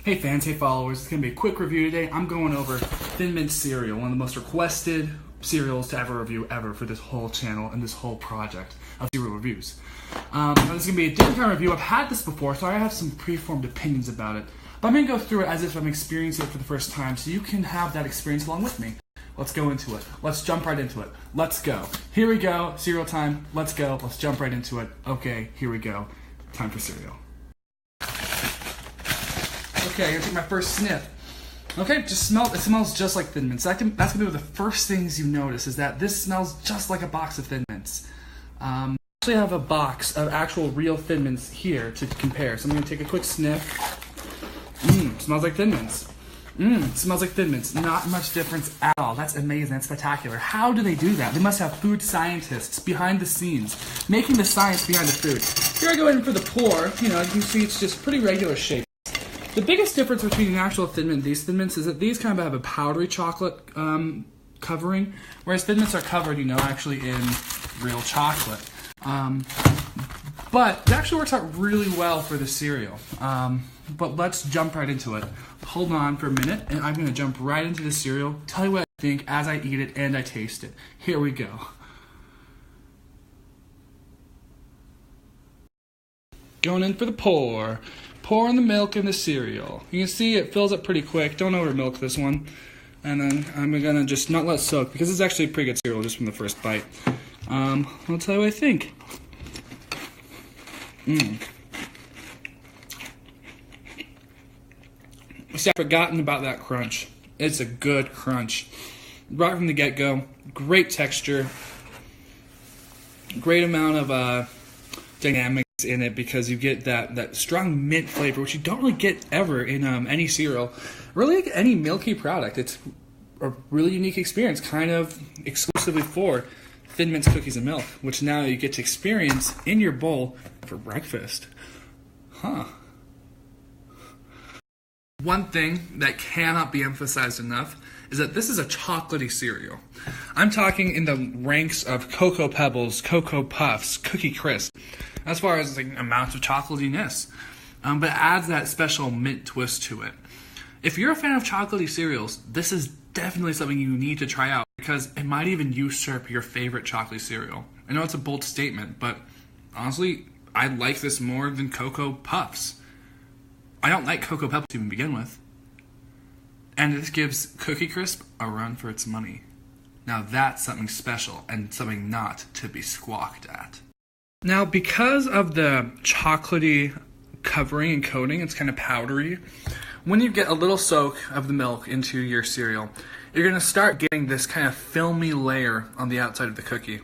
Hey fans, hey followers, it's going to be a quick review today. I'm going over Thin Mint cereal, one of the most requested cereals to ever review ever for this whole channel and this whole project of cereal reviews. This is going to be a different kind of review. I've had this before, so I have some preformed opinions about it. But I'm going to go through it as if I'm experiencing it for the first time, so you can have that experience along with me. Let's go into it. Let's jump right into it. Let's go. Here we go. Cereal time. Let's go. Let's jump right into it. Okay, here we go. Time for cereal. Okay, I'm gonna take my first sniff. Okay, it smells just like Thin Mints. That's gonna be one of the first things you notice, is that this smells just like a box of Thin Mints. I actually have a box of actual real Thin Mints here to compare. So I'm gonna take a quick sniff. Smells like Thin Mints. Smells like Thin Mints. Not much difference at all. That's amazing. That's spectacular. How do they do that? They must have food scientists behind the scenes, making the science behind the food. Here I go in for the pour. You know, you can see it's just pretty regular shape. The biggest difference between an actual Thin Mint and these Thin Mints is that these kind of have a powdery chocolate covering, whereas Thin Mints are covered, actually in real chocolate. But it actually works out really well for the cereal. But let's jump right into it. Hold on for a minute, and I'm going to jump right into the cereal, tell you what I think as I eat it and I taste it. Here we go. Going in for the pour. Pour in the milk in the cereal. You can see it fills up pretty quick. Don't over milk this one. And then I'm gonna just not let it soak, because it's actually a pretty good cereal just from the first bite. I'll tell you what I think. See, I've forgotten about that crunch. It's a good crunch. Right from the get-go. Great texture. Great amount of dynamics in it, because you get that strong mint flavor, which you don't really get ever in any cereal, really any milky product. It's a really unique experience, kind of exclusively for Thin Mints cookies and milk, which now you get to experience in your bowl for breakfast. One thing that cannot be emphasized enough is that this is a chocolatey cereal. I'm talking in the ranks of Cocoa Pebbles, Cocoa Puffs, Cookie Crisp, as far as amounts of chocolatiness. But it adds that special mint twist to it. If you're a fan of chocolatey cereals, this is definitely something you need to try out, because it might even usurp your favorite chocolatey cereal. I know it's a bold statement, but honestly, I like this more than Cocoa Puffs. I don't like Cocoa Pebbles to even begin with. And this gives Cookie Crisp a run for its money. Now that's something special and something not to be squawked at. Now, because of the chocolatey covering and coating, it's kind of powdery. When you get a little soak of the milk into your cereal, you're going to start getting this kind of filmy layer on the outside of the cookie,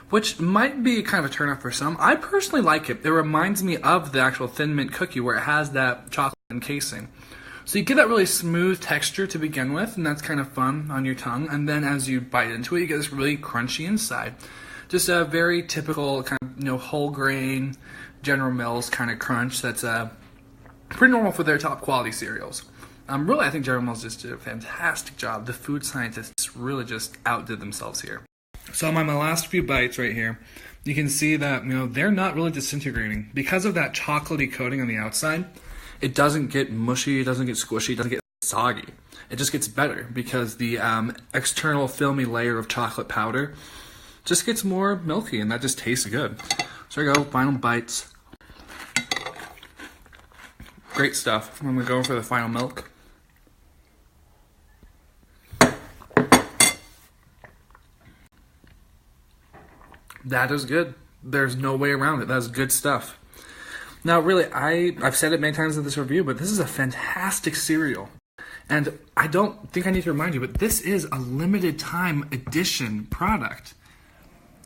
which might be kind of a turnoff for some. I personally like it. It reminds me of the actual Thin Mint cookie, where it has that chocolate encasing. So you get that really smooth texture to begin with, and that's kind of fun on your tongue. And then as you bite into it, you get this really crunchy inside. Just a very typical kind of, whole grain, General Mills kind of crunch that's pretty normal for their top quality cereals. Really, I think General Mills just did a fantastic job. The food scientists really just outdid themselves here. So on my last few bites right here, you can see that, they're not really disintegrating. Because of that chocolatey coating on the outside, it doesn't get mushy, it doesn't get squishy, it doesn't get soggy. It just gets better, because the external filmy layer of chocolate powder just gets more milky, and that just tastes good. So there we go, final bites. Great stuff. I'm going to go for the final milk. That is good. There's no way around it. That's good stuff. Now, really, I've said it many times in this review, but this is a fantastic cereal. And I don't think I need to remind you, but this is a limited time edition product.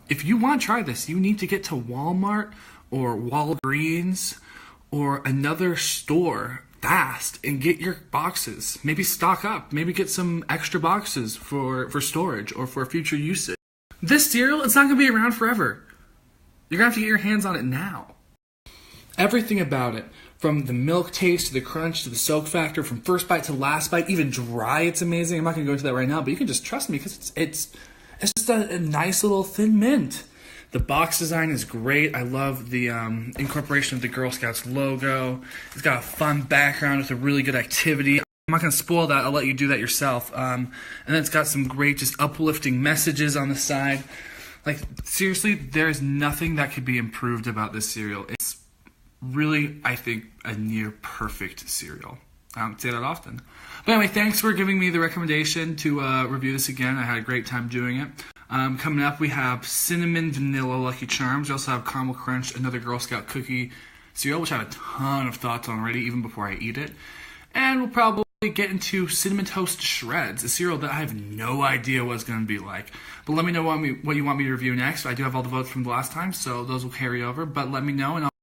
If you want to try this, you need to get to Walmart or Walgreens or another store fast and get your boxes. Maybe stock up. Maybe get some extra boxes for storage or for future usage. This cereal, it's not going to be around forever. You're going to have to get your hands on it now. Everything about it, from the milk taste to the crunch to the soak factor, from first bite to last bite, even dry, it's amazing. I'm not going to go into that right now, but you can just trust me, because it's just a nice little Thin Mint The box design is great. I love the incorporation of the Girl Scouts logo. It's got a fun background with a really good activity. I'm not going to spoil that. I'll let you do that yourself. And then it's got some great, just uplifting messages on the side. Like, seriously, there is nothing that could be improved about this cereal. It's really, I think, a near perfect cereal. I don't say that often. But anyway, thanks for giving me the recommendation to review this again. I had a great time doing it. Coming up, we have Cinnamon Vanilla Lucky Charms. We also have Caramel Crunch, another Girl Scout cookie cereal, which I have a ton of thoughts on already, even before I eat it. And we'll probably get into Cinnamon Toast Shreds, a cereal that I have no idea what it's going to be like. But let me know what you want me to review next. I do have all the votes from the last time, so those will carry over. But let me know, and